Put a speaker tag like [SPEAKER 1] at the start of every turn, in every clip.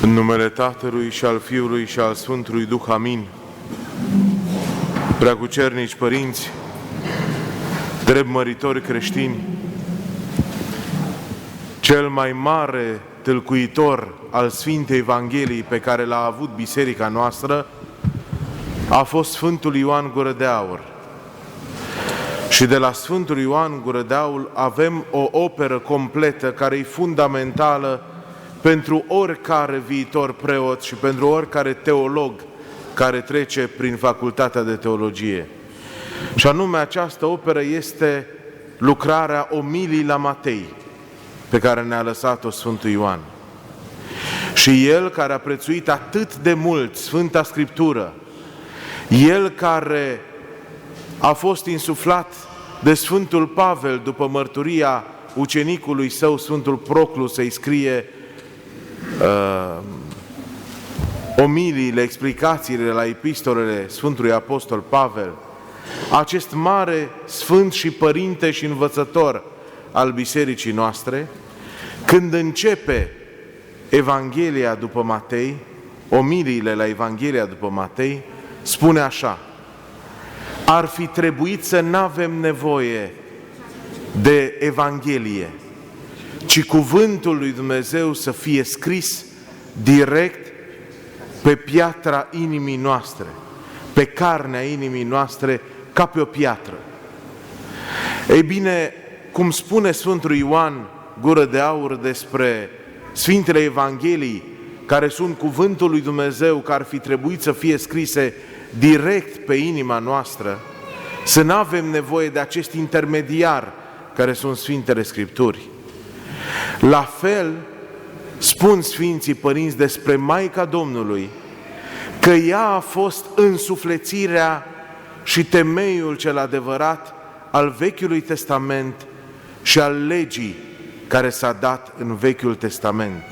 [SPEAKER 1] În numele Tatălui și al Fiului și al Sfântului Duh, amin. Preacucernici părinți, drept măritori creștini, cel mai mare tâlcuitor al Sfintei Evangheliei pe care l-a avut biserica noastră a fost Sfântul Ioan Gură de Aur. Și de la Sfântul Ioan Gură de Aur avem o operă completă care e fundamentală pentru oricare viitor preot și pentru oricare teolog care trece prin facultatea de teologie. Și anume, această operă este lucrarea Omilii la Matei, pe care ne-a lăsat-o Sfântul Ioan. Și el care a prețuit atât de mult Sfânta Scriptură, el care a fost insuflat de Sfântul Pavel după mărturia ucenicului său, Sfântul Proclu, să-i scrie omiliile, explicațiile la epistolele Sfântului Apostol Pavel, acest mare sfânt și părinte și învățător al bisericii noastre, când începe Evanghelia după Matei, omiliile la Evanghelia după Matei, spune așa: ar fi trebuit să n-avem nevoie de Evanghelie, ci cuvântul lui Dumnezeu să fie scris direct pe piatra inimii noastre, pe carnea inimii noastre, ca pe o piatră. Ei bine, cum spune Sfântul Ioan Gură de Aur despre Sfintele Evanghelii, care sunt cuvântul lui Dumnezeu, care ar fi trebuit să fie scrise direct pe inima noastră, să nu avem nevoie de acest intermediar care sunt Sfintele Scripturi. La fel spun Sfinții Părinți despre Maica Domnului, că ea a fost însuflețirea și temeiul cel adevărat al Vechiului Testament și al legii care s-a dat în Vechiul Testament.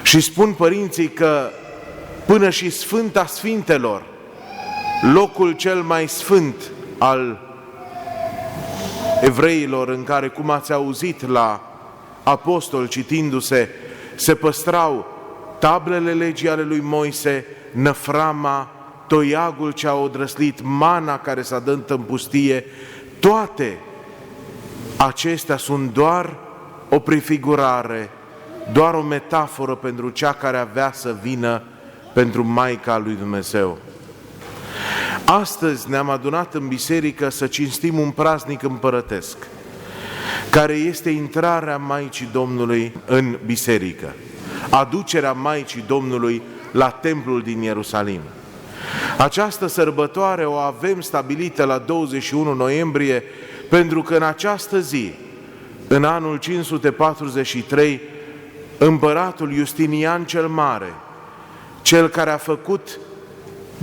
[SPEAKER 1] Și spun părinții că până și Sfânta Sfintelor, locul cel mai sfânt al evreilor, în care, cum ați auzit la apostol citindu-se, se păstrau tablele legii ale lui Moise, năframa, toiagul ce a odrăslit, mana care s-a dat în pustie, toate acestea sunt doar o prefigurare, doar o metaforă pentru cea care avea să vină pentru Maica lui Dumnezeu. Astăzi ne-am adunat în biserică să cinstim un praznic împărătesc, care este intrarea Maicii Domnului în biserică, aducerea Maicii Domnului la templul din Ierusalim. Această sărbătoare o avem stabilită la 21 noiembrie, pentru că în această zi, în anul 543, împăratul Justinian cel Mare, cel care a făcut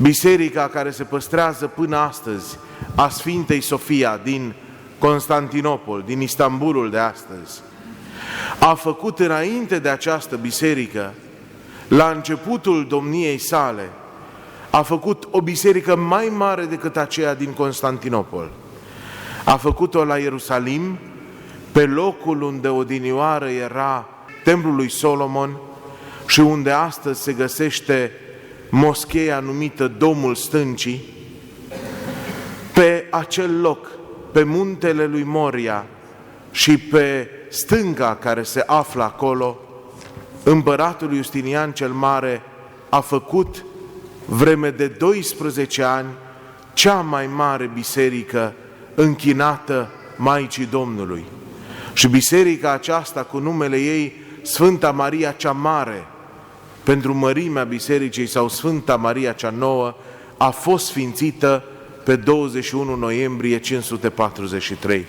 [SPEAKER 1] biserica care se păstrează până astăzi, a Sfintei Sofia din Constantinopol, din Istanbulul de astăzi, a făcut înainte de această biserică, la începutul domniei sale, a făcut o biserică mai mare decât aceea din Constantinopol. A făcut-o la Ierusalim, pe locul unde odinioară era templul lui Solomon și unde astăzi se găsește moscheea numită Domul Stâncii. Pe acel loc, pe muntele lui Moria și pe stânca care se află acolo, împăratul Justinian cel Mare a făcut vreme de 12 ani cea mai mare biserică închinată Maicii Domnului. Și biserica aceasta, cu numele ei Sfânta Maria cea Mare, pentru mărimea bisericii, sau Sfânta Maria cea Nouă, a fost sfințită pe 21 noiembrie 543.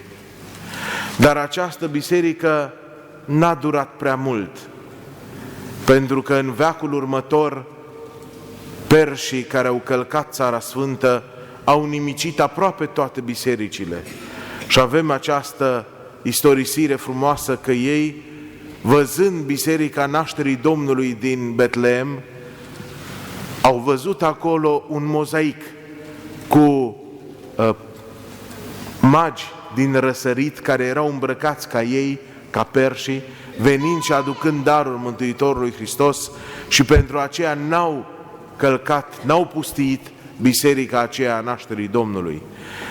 [SPEAKER 1] Dar această biserică n-a durat prea mult, pentru că în veacul următor perșii care au călcat Țara Sfântă au nimicit aproape toate bisericile. Și avem această istorisire frumoasă că ei, văzând biserica nașterii Domnului din Betleem, au văzut acolo un mozaic cu magi din răsărit care erau îmbrăcați ca ei, ca perșii, venind și aducând darul Mântuitorului Hristos, și pentru aceea n-au călcat, n-au pustiit biserica aceea a nașterii Domnului.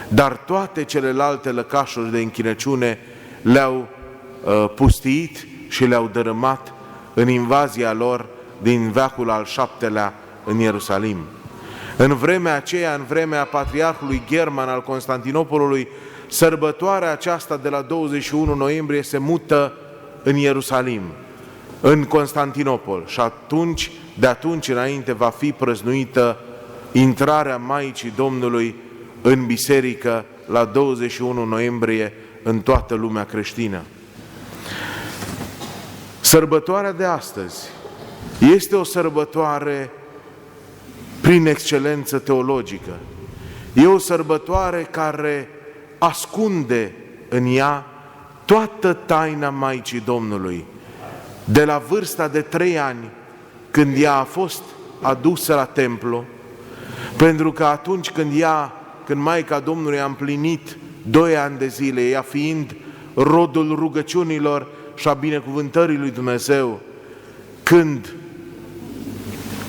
[SPEAKER 1] Dar toate celelalte lăcașuri de închinăciune le-au pustiit și le-au dărâmat în invazia lor din veacul al VII-lea în Ierusalim. În vremea aceea, în vremea patriarhului German al Constantinopolului, sărbătoarea aceasta de la 21 noiembrie se mută în Ierusalim, în Constantinopol, și de atunci înainte va fi prăznuită intrarea Maicii Domnului în biserică la 21 noiembrie în toată lumea creștină. Sărbătoarea de astăzi este o sărbătoare prin excelență teologică. E o sărbătoare care ascunde în ea toată taina Maicii Domnului. De la vârsta de 3 ani, când ea a fost adusă la templu, pentru că atunci când Maica Domnului a împlinit 2 ani de zile, ea fiind rodul rugăciunilor și a binecuvântării lui Dumnezeu, când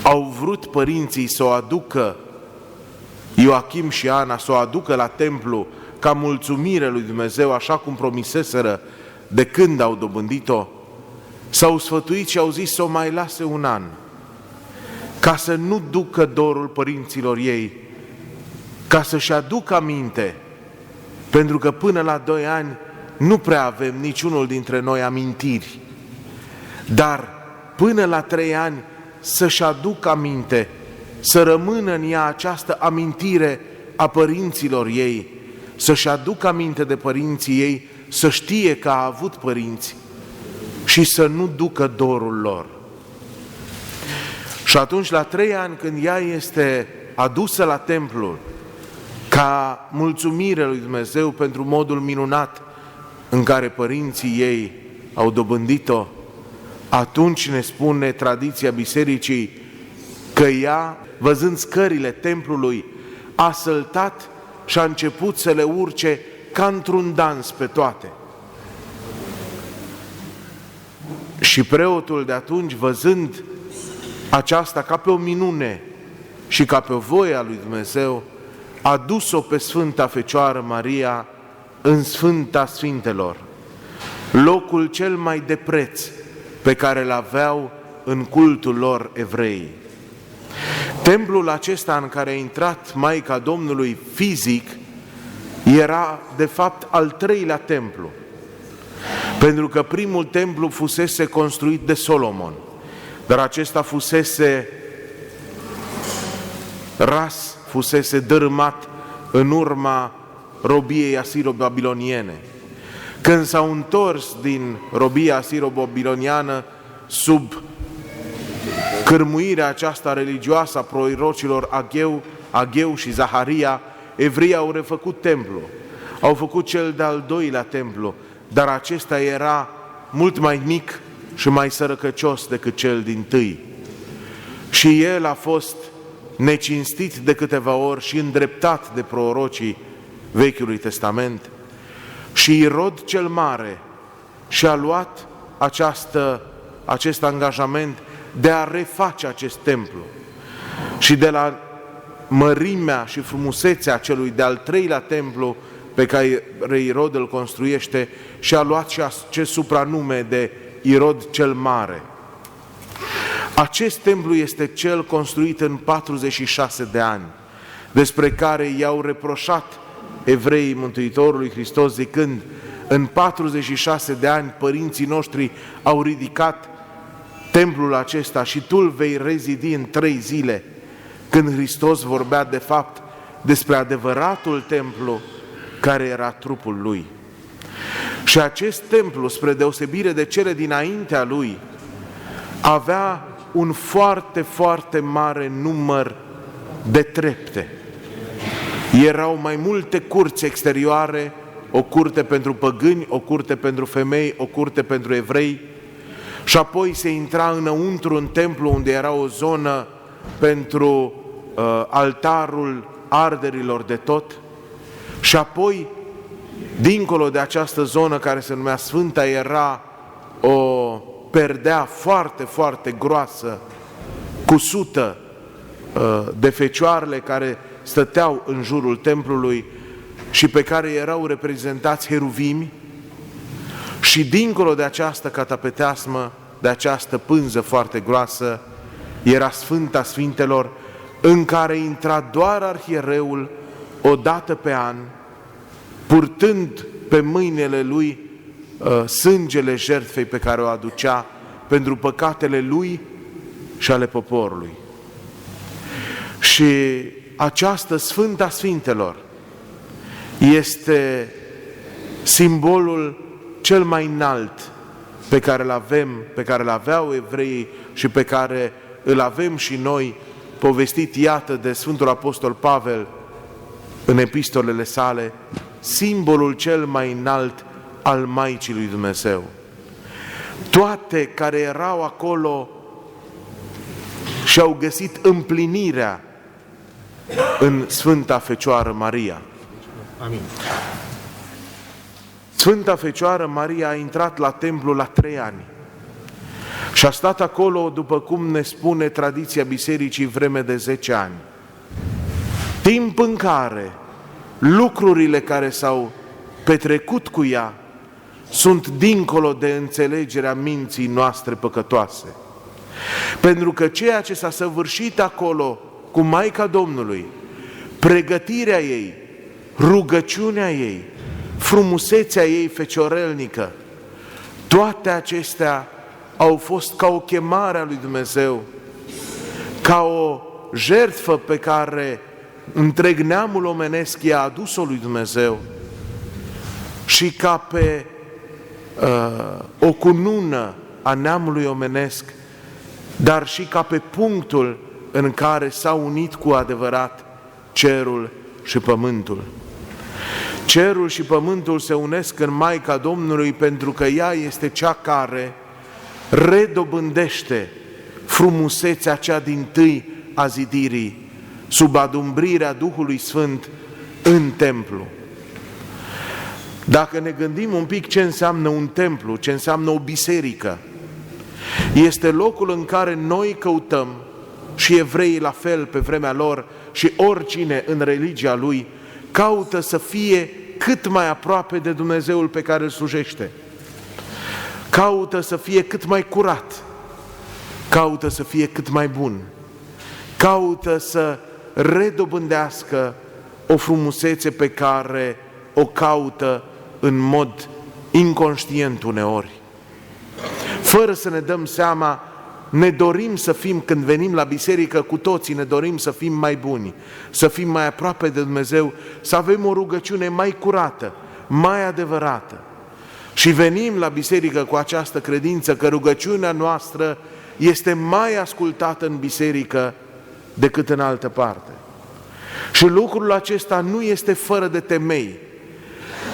[SPEAKER 1] au vrut părinții să o aducă, Ioachim și Ana, să o aducă la templu ca mulțumire lui Dumnezeu, așa cum promiseseră de când au dobândit-o, s-au sfătuit și au zis să o mai lase 1 an, ca să nu ducă dorul părinților ei, ca să-și aducă aminte, pentru că până la 2 ani nu prea avem niciunul dintre noi amintiri, dar până la 3 ani să-și aducă aminte, să rămână în ea această amintire a părinților ei, să-și aducă aminte de părinții ei, să știe că a avut părinți și să nu ducă dorul lor. Și atunci, la 3 ani, când ea este adusă la templu ca mulțumire lui Dumnezeu pentru modul minunat în care părinții ei au dobândit-o, atunci ne spune tradiția bisericii că ea, văzând scările templului, a săltat și a început să le urce ca într-un dans pe toate. Și preotul de atunci, văzând aceasta ca pe o minune și ca pe o voie a lui Dumnezeu, a dus-o pe Sfânta Fecioară Maria în Sfânta Sfintelor, locul cel mai de preț pe care îl aveau în cultul lor evrei. Templul acesta în care a intrat Maica Domnului fizic era de fapt al 3-lea templu, pentru că primul templu fusese construit de Solomon, dar acesta fusese ras, fusese dărâmat în urma robiei asiro-babiloniene. Când s-au întors din robia asiro-babiloniană sub cârmuirea aceasta religioasă a prorocilor Ageu și Zaharia, evreii au refăcut templu. Au făcut cel de-al 2-lea templu, dar acesta era mult mai mic și mai sărăcăcios decât cel dintâi. Și el a fost necinstit de câteva ori și îndreptat de prorocii Vechiului Testament. Și Irod cel Mare și-a luat acest angajament de a reface acest templu. Și de la mărimea și frumusețea celui de-al 3-lea templu pe care Irod îl construiește, și-a luat și acest supranume de Irod cel Mare. Acest templu este cel construit în 46 de ani, despre care i-au reproșat evreii Mântuitorului Hristos, zicând: în 46 de ani părinții noștri au ridicat templul acesta și tu îl vei rezidi în 3 zile, când Hristos vorbea de fapt despre adevăratul templu care era trupul Lui. Și acest templu, spre deosebire de cele dinaintea Lui, avea un foarte, foarte mare număr de trepte. Erau mai multe curți exterioare, o curte pentru păgâni, o curte pentru femei, o curte pentru evrei, și apoi se intra înăuntru în templu, unde era o zonă pentru altarul arderilor de tot, și apoi Dincolo de această zonă care se numea Sfânta era o perdea foarte, foarte groasă, cusută de fecioarele care stăteau în jurul templului și pe care erau reprezentați heruvimi, și dincolo de această catapeteasmă, de această pânză foarte groasă, era Sfânta Sfintelor, în care intra doar arhiereul o dată pe an, purtând pe mâinile lui sângele jertfei pe care o aducea pentru păcatele lui și ale poporului. Și această Sfânta Sfintelor este simbolul cel mai înalt pe care îl avem, pe care îl aveau evreii și pe care îl avem și noi, povestit, iată, de Sfântul Apostol Pavel în epistolele sale, simbolul cel mai înalt al Maicii lui Dumnezeu. Toate care erau acolo și-au găsit împlinirea în Sfânta Fecioară Maria.
[SPEAKER 2] Amin.
[SPEAKER 1] Sfânta Fecioară Maria a intrat la templu la 3 ani și a stat acolo, după cum ne spune tradiția bisericii, vreme de 10 ani. Timp în care lucrurile care s-au petrecut cu ea sunt dincolo de înțelegerea minții noastre păcătoase. Pentru că ceea ce s-a săvârșit acolo cu Maica Domnului, pregătirea ei, rugăciunea ei, frumusețea ei feciorelnică, toate acestea au fost ca o chemare a lui Dumnezeu, ca o jertfă pe care întreg neamul omenesc i-a adus-o lui Dumnezeu și ca pe o cunună a neamului omenesc, dar și ca pe punctul în care s-au unit cu adevărat cerul și pământul. Cerul și pământul se unesc în Maica Domnului pentru că ea este cea care redobândește frumusețea cea dintâi a zidirii sub adumbrirea Duhului Sfânt în templu. Dacă ne gândim un pic ce înseamnă un templu, ce înseamnă o biserică, este locul în care noi căutăm, și evreii la fel pe vremea lor și oricine în religia lui, caută să fie cât mai aproape de Dumnezeul pe care îl slujește. Caută să fie cât mai curat, caută să fie cât mai bun, caută să redobândească o frumusețe pe care o caută în mod inconștient uneori. Fără să ne dăm seama, ne dorim să fim, când venim la biserică, cu toții ne dorim să fim mai buni, să fim mai aproape de Dumnezeu, să avem o rugăciune mai curată, mai adevărată. Și venim la biserică cu această credință că rugăciunea noastră este mai ascultată în biserică decât în altă parte. Și lucrul acesta nu este fără de temei,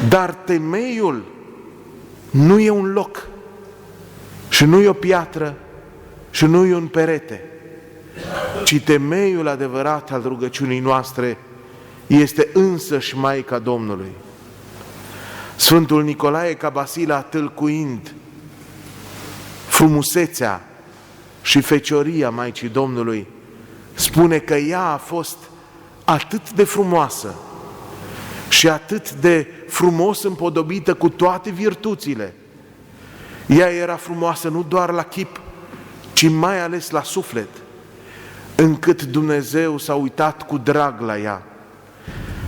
[SPEAKER 1] dar temeiul nu e un loc și nu e o piatră și nu e un perete, ci temeiul adevărat al rugăciunii noastre este însăși Maica Domnului. Sfântul Nicolae Cabasila, tâlcuind frumusețea și fecioria Maicii Domnului, spune că ea a fost atât de frumoasă și atât de frumos împodobită cu toate virtuțile. Ea era frumoasă nu doar la chip, ci mai ales la suflet, încât Dumnezeu s-a uitat cu drag la ea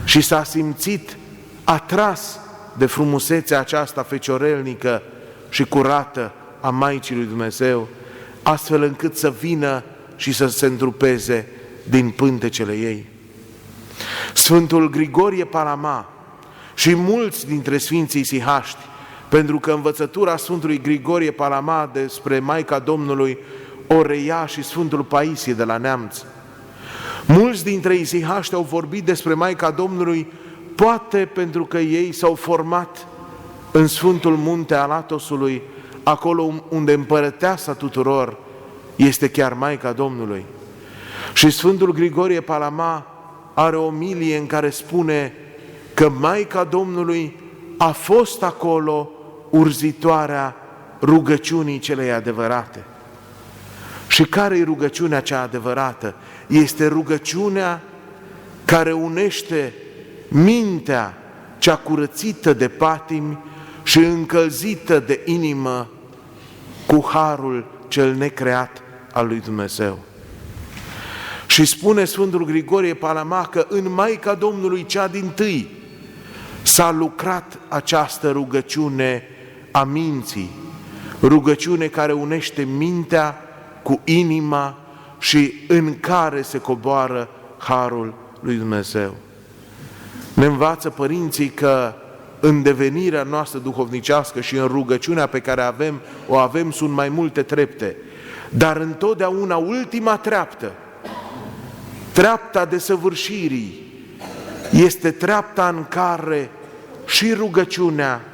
[SPEAKER 1] și s-a simțit atras de frumusețea aceasta feciorelnică și curată a Maicii lui Dumnezeu, astfel încât să vină și să se întrupeze din pântecele ei. Sfântul Grigorie Palama și mulți dintre Sfinții Sihaști, pentru că învățătura Sfântului Grigorie Palama despre Maica Domnului o reia și Sfântul Paisie de la Neamț. Mulți dintre isihaști au vorbit despre Maica Domnului, poate pentru că ei s-au format în Sfântul Munte al Atosului, acolo unde împărăteasa tuturor este chiar Maica Domnului. Și Sfântul Grigorie Palama are o omilie în care spune că Maica Domnului a fost acolo urzitoarea rugăciunii celei adevărate. Și care e rugăciunea cea adevărată? Este rugăciunea care unește mintea cea curățită de patimi și încălzită de inimă cu harul cel necreat al lui Dumnezeu. Și spune Sfântul Grigorie Palama că în Maica Domnului cea dintâi s-a lucrat această rugăciune a minții, rugăciune care unește mintea cu inima și în care se coboară harul lui Dumnezeu. Ne învață părinții că în devenirea noastră duhovnicească și în rugăciunea pe care o avem sunt mai multe trepte, dar întotdeauna ultima treaptă, treapta desăvârșirii, este treapta în care și rugăciunea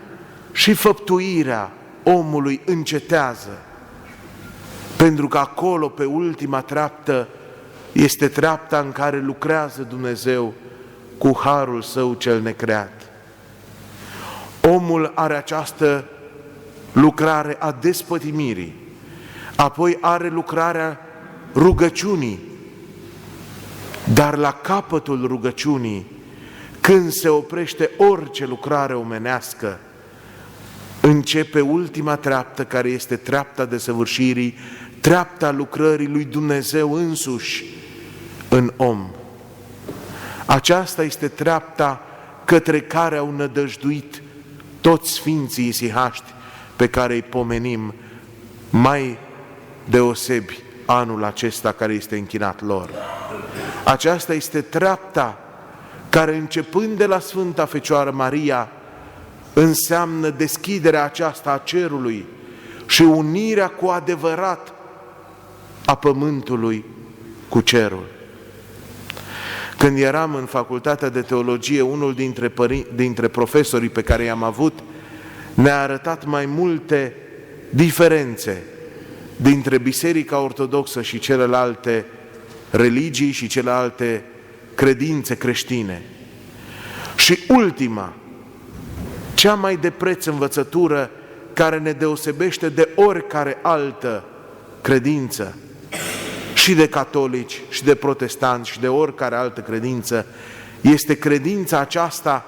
[SPEAKER 1] și făptuirea omului încetează. Pentru că acolo, pe ultima treaptă, este treapta în care lucrează Dumnezeu cu harul Său cel necreat. Omul are această lucrare a despătimirii, apoi are lucrarea rugăciunii, dar la capătul rugăciunii, când se oprește orice lucrare omenească, începe ultima treaptă, care este treapta desăvârșirii, treapta lucrării lui Dumnezeu însuși în om. Aceasta este treapta către care au nădăjduit toți sfinții isihaști pe care îi pomenim mai deosebi anul acesta care este închinat lor. Aceasta este treapta care, începând de la Sfânta Fecioară Maria, înseamnă deschiderea aceasta a cerului și unirea cu adevărat a pământului cu cerul. Când eram în facultatea de teologie, unul dintre profesorii pe care i-am avut ne-a arătat mai multe diferențe dintre Biserica Ortodoxă și celelalte religii și celelalte credințe creștine. Și ultima, cea mai de preț învățătură care ne deosebește de oricare altă credință, și de catolici, și de protestanți, și de oricare altă credință, este credința aceasta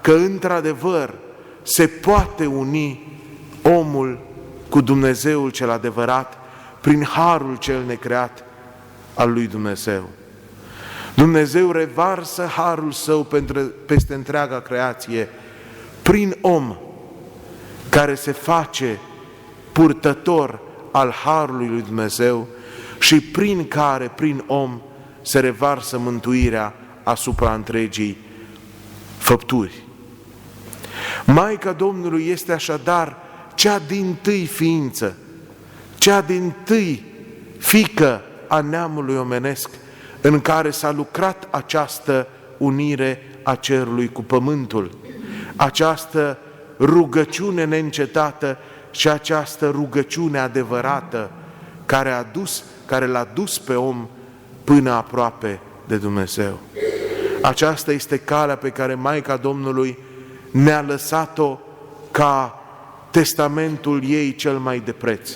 [SPEAKER 1] că într-adevăr se poate uni omul cu Dumnezeul cel adevărat prin harul cel necreat al lui Dumnezeu. Dumnezeu revarsă harul Său peste întreaga creație prin om care se face purtător al harului lui Dumnezeu și prin om, se revarsă mântuirea asupra întregii făpturi. Maica Domnului este așadar cea dintâi ființă, cea dintâi fiică a neamului omenesc, în care s-a lucrat această unire a cerului cu pământul, această rugăciune neîncetată și această rugăciune adevărată care l-a dus pe om până aproape de Dumnezeu. Aceasta este calea pe care Maica Domnului ne-a lăsat-o ca testamentul ei cel mai de preț.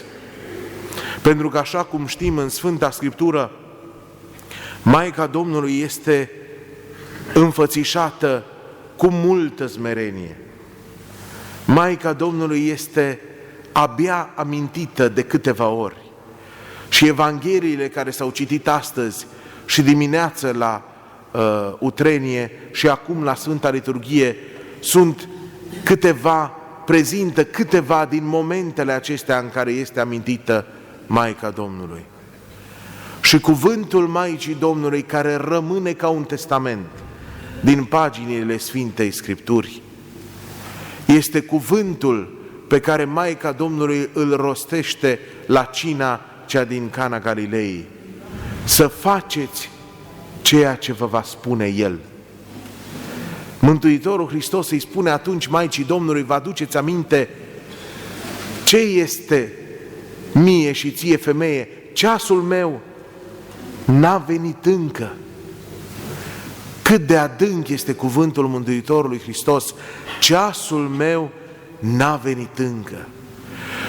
[SPEAKER 1] Pentru că, așa cum știm în Sfânta Scriptură, Maica Domnului este înfățișată cu multă smerenie. Maica Domnului este abia amintită de câteva ori. Și Evangheliile care s-au citit astăzi și dimineață la Utrenie și acum la Sfânta Liturghie prezintă câteva din momentele acestea în care este amintită Maica Domnului. Și cuvântul Maicii Domnului, care rămâne ca un testament din paginile Sfintei Scripturi, este cuvântul pe care Maica Domnului îl rostește la cina cea din Cana Galilei: să faceți ceea ce vă va spune El. Mântuitorul Hristos îi spune atunci Maicii Domnului: vă aduceți aminte ce este mie și ție, femeie? Ceasul meu n-a venit încă. cât de adânc este cuvântul Mântuitorului Hristos, ceasul meu n-a venit încă.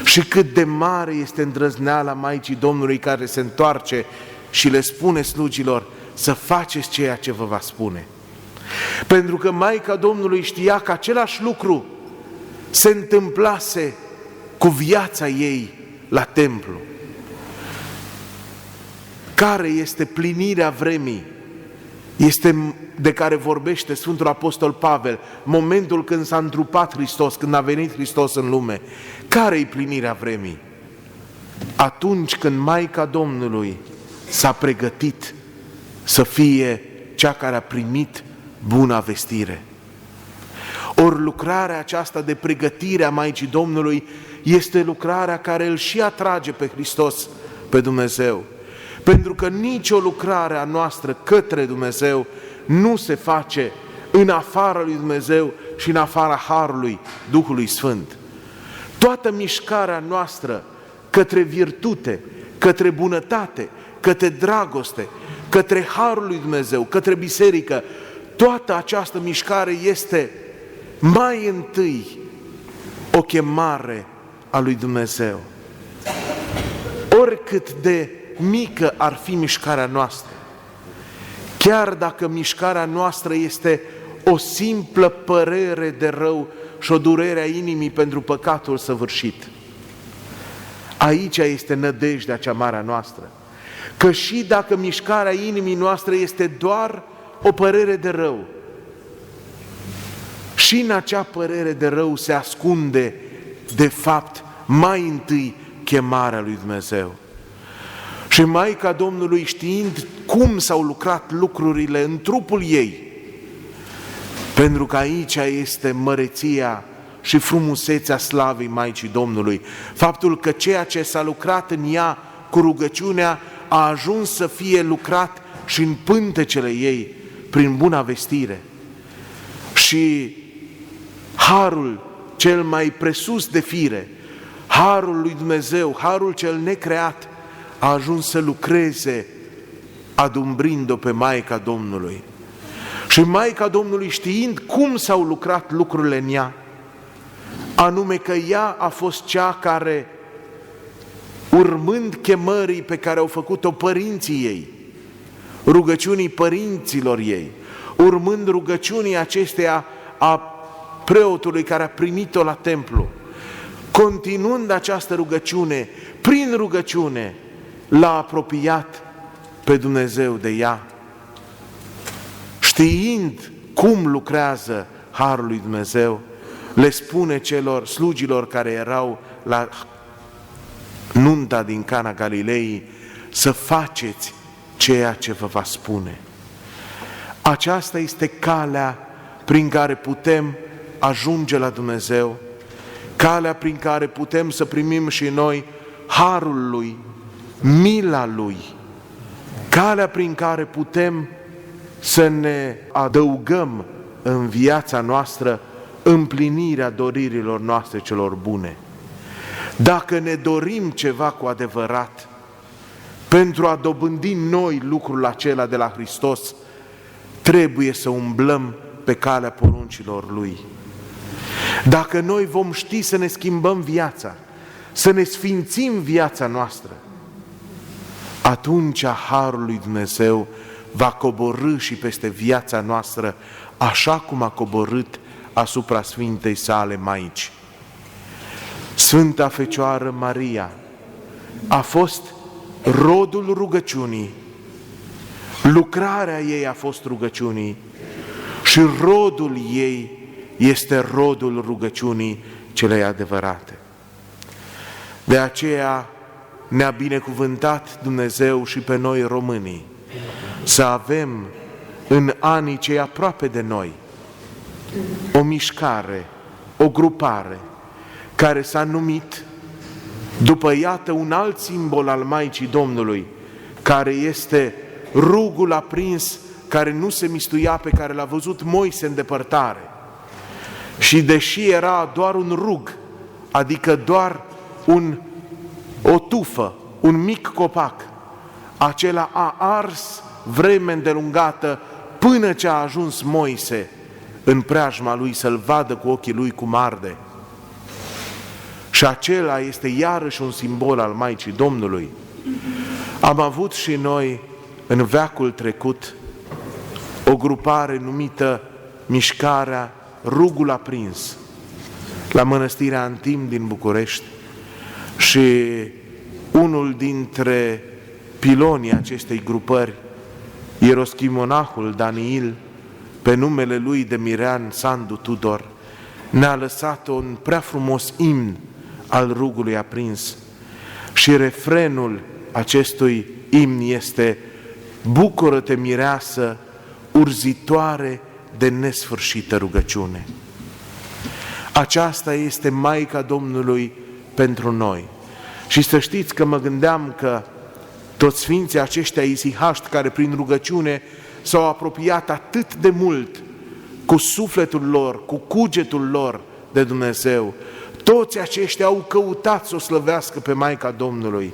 [SPEAKER 1] Și cât de mare este îndrăzneala Maicii Domnului care se întoarce și le spune slugilor să faceți ceea ce vă va spune. Pentru că Maica Domnului știa că același lucru se întâmplase cu viața ei la templu. Care este plinirea vremii? Este de care vorbește Sfântul Apostol Pavel, momentul când s-a întrupat Hristos, când a venit Hristos în lume. Care-i plinirea vremii? Atunci când Maica Domnului s-a pregătit să fie cea care a primit buna vestire. Ori lucrarea aceasta de pregătire a Maicii Domnului este lucrarea care îl și atrage pe Hristos, pe Dumnezeu. Pentru că nicio lucrare a noastră către Dumnezeu nu se face în afara lui Dumnezeu și în afara Harului Duhului Sfânt. Toată mișcarea noastră către virtute, către bunătate, către dragoste, către Harul lui Dumnezeu, către biserică, toată această mișcare este mai întâi o chemare a lui Dumnezeu. Oricât de mică ar fi mișcarea noastră, chiar dacă mișcarea noastră este o simplă părere de rău și o durere a inimii pentru păcatul săvârșit, aici este nădejdea cea mare a noastră. Că și dacă mișcarea inimii noastre este doar o părere de rău, și în acea părere de rău se ascunde, de fapt, mai întâi chemarea lui Dumnezeu. Și Maica Domnului, știind cum s-au lucrat lucrurile în trupul ei, pentru că aici este măreția și frumusețea slavei Maicii Domnului, faptul că ceea ce s-a lucrat în ea cu rugăciunea a ajuns să fie lucrat și în pântecele ei prin buna vestire. Și harul cel mai presus de fire, harul lui Dumnezeu, harul cel necreat, a ajuns să lucreze adumbrind-o pe Maica Domnului. Și Maica Domnului, știind cum s-au lucrat lucrurile în ea, anume că ea a fost cea care, urmând chemării pe care au făcut-o părinții ei, rugăciunii părinților ei, urmând rugăciunii acesteia a preotului care a primit-o la templu, continuând această rugăciune, prin rugăciune, l-a apropiat pe Dumnezeu de ea. Știind cum lucrează Harul lui Dumnezeu, le spune celor slugilor care erau la nunta din Cana Galilei să faceți ceea ce vă va spune. Aceasta este calea prin care putem ajunge la Dumnezeu, calea prin care putem să primim și noi harul Lui, mila Lui, calea prin care putem să ne adăugăm în viața noastră împlinirea doririlor noastre celor bune. Dacă ne dorim ceva cu adevărat, pentru a dobândi noi lucrul acela de la Hristos, trebuie să umblăm pe calea poruncilor Lui. Dacă noi vom ști să ne schimbăm viața, să ne sfințim viața noastră, atunci Harul lui Dumnezeu va coborî și peste viața noastră, așa cum a coborât asupra Sfintei sale Maici. Sfânta Fecioară Maria a fost rodul rugăciunii, lucrarea ei a fost rugăciunii și rodul ei este rodul rugăciunii celei adevărate. De aceea ne-a binecuvântat Dumnezeu și pe noi românii să avem în anii cei aproape de noi o mișcare, o grupare care s-a numit, după iată un alt simbol al Maicii Domnului, care este rugul aprins care nu se mistuia, pe care l-a văzut Moise în depărtare. Și deși era doar un rug, adică doar o tufă, un mic copac, acela a ars vreme îndelungată până ce a ajuns Moise în preajma lui să-l vadă cu ochii lui cum arde. Și acela este iarăși un simbol al Maicii Domnului. Am avut și noi în veacul trecut o grupare numită Mișcarea Rugul Aprins la Mănăstirea Antim din București și unul dintre pilonii acestei grupări, ieroschimonahul Daniil, pe numele lui de Mirean Sandu Tudor, ne-a lăsat un prea frumos imn al rugului aprins și refrenul acestui imn este: bucură-te, mireasă, urzitoare de nesfârșită rugăciune. Aceasta este Maica Domnului pentru noi. Și să știți că mă gândeam că toți sfinții aceștia isihaști care prin rugăciune s-au apropiat atât de mult cu sufletul lor, cu cugetul lor de Dumnezeu, toți aceștia au căutat să o slăvească pe Maica Domnului,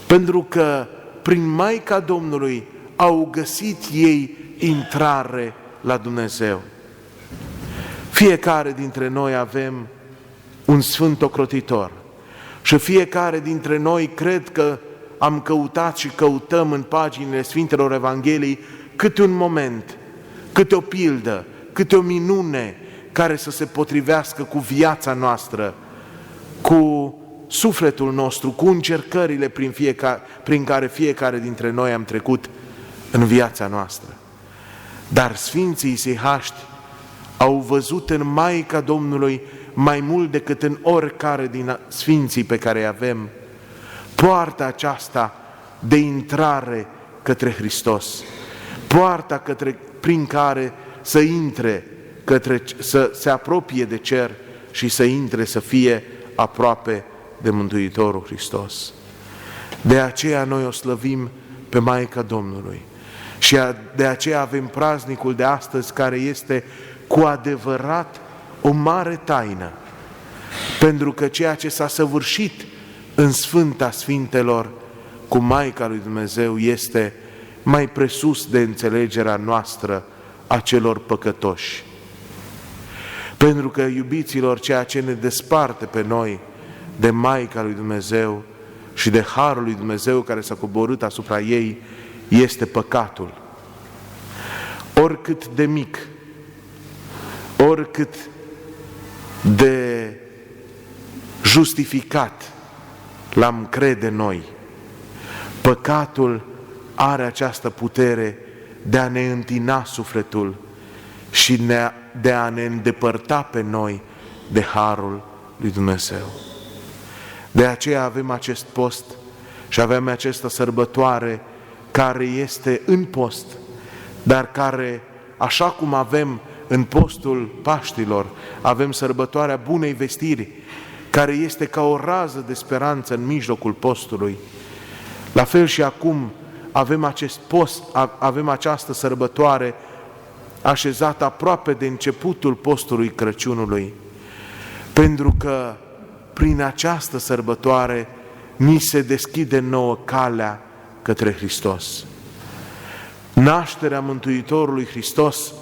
[SPEAKER 1] pentru că prin Maica Domnului au găsit ei intrare la Dumnezeu. Fiecare dintre noi avem un sfânt ocrotitor și fiecare dintre noi cred că am căutat și căutăm în paginile Sfintelor Evangheliei câte un moment, câte o pildă, câte o minune care să se potrivească cu viața noastră, cu sufletul nostru, cu încercările prin care fiecare dintre noi am trecut în viața noastră. Dar Sfinții isihaști au văzut în Maica Domnului mai mult decât în oricare din Sfinții pe care îi avem, poarta aceasta de intrare către Hristos, poarta prin care să intre, să se apropie de cer și să intre, să fie aproape de Mântuitorul Hristos. De aceea noi o slăvim pe Maica Domnului și de aceea avem praznicul de astăzi, care este cu adevărat o mare taină, pentru că ceea ce s-a săvârșit în Sfânta Sfintelor cu Maica lui Dumnezeu este mai presus de înțelegerea noastră a celor păcătoși. Pentru că, iubiților, ceea ce ne desparte pe noi de Maica lui Dumnezeu și de Harul lui Dumnezeu care s-a coborât asupra ei este păcatul. Oricât de mic, oricât de justificat l-am crede noi, păcatul are această putere de a ne întina sufletul și de a ne îndepărta pe noi de Harul lui Dumnezeu. De aceea avem acest post și avem această sărbătoare care este în post, dar care, așa cum avem în postul Paștilor, avem sărbătoarea Bunei Vestiri, care este ca o rază de speranță în mijlocul postului. La fel și acum avem acest post, avem această sărbătoare așezată aproape de începutul postului Crăciunului, pentru că prin această sărbătoare ni se deschide nouă calea către Hristos. Nașterea Mântuitorului Hristos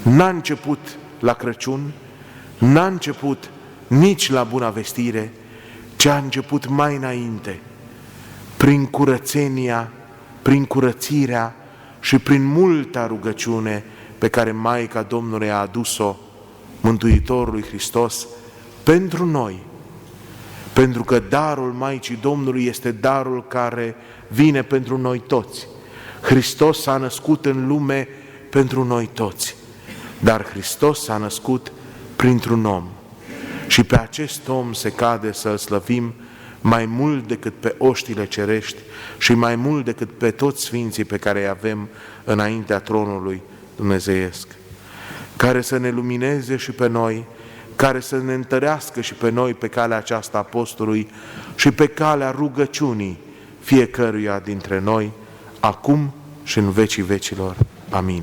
[SPEAKER 1] n-a început la Crăciun, n-a început nici la Buna Vestire, ci a început mai înainte, prin curățenia, prin curățirea și prin multa rugăciune pe care Maica Domnului a adus-o Mântuitorului Hristos pentru noi. Pentru că darul Maicii Domnului este darul care vine pentru noi toți. Hristos s-a născut în lume pentru noi toți, dar Hristos s-a născut printr-un om. Și pe acest om se cade să-L slăvim mai mult decât pe oștile cerești și mai mult decât pe toți sfinții pe care îi avem înaintea tronului dumnezeiesc, care să ne lumineze și pe noi, care să ne întărească și pe noi pe calea aceasta a postului și pe calea rugăciunii fiecăruia dintre noi, acum și în vecii vecilor. Amin.